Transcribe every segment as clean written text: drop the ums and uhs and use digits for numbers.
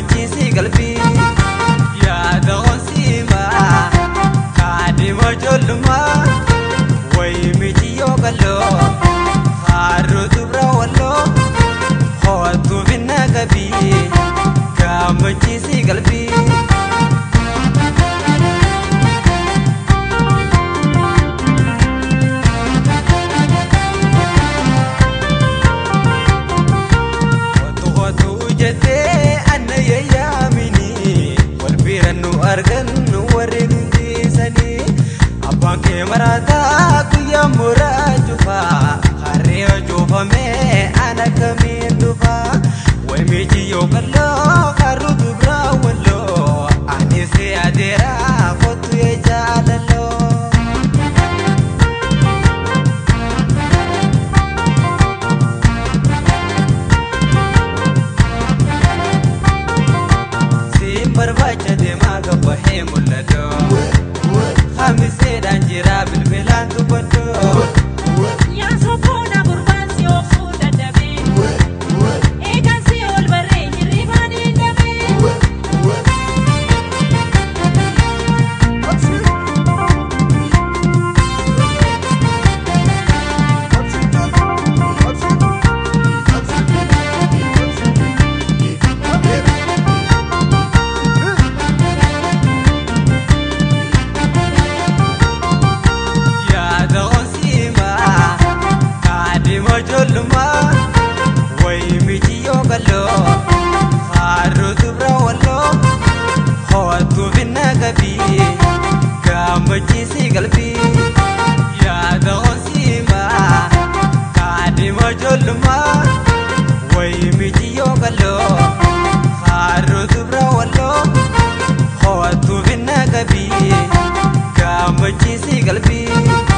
gammachiisi qalbii yaada onsiimaa kaadhima ijoollummaa wayii miti yoo qalloo harroo dubra walloo ho'attuu finna qabii gammachiisi qalbii. Argan warren disani abang ke marata kuya murajufa harre jofame anak mindufa way meji yo kallo karu dubra wallo anise adera fotu ye jalalo barbacha de maga bahe mulado khamise danjira bilbilan tubado ya sopona burbansi o fuda dabe e gansi ol bare ribani dabe ijoollummaa wayii miti yoo qalloo harroo dubra walloo ho'attuu finna qabii gammachiisi qalbii yaada onsiimaa kaadhima ijoollummaa wayii miti yoo qalloo harroo dubra walloo ho'attuu finna qabii gammachiisi qalbii.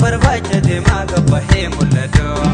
barbacha de maga bahe mulado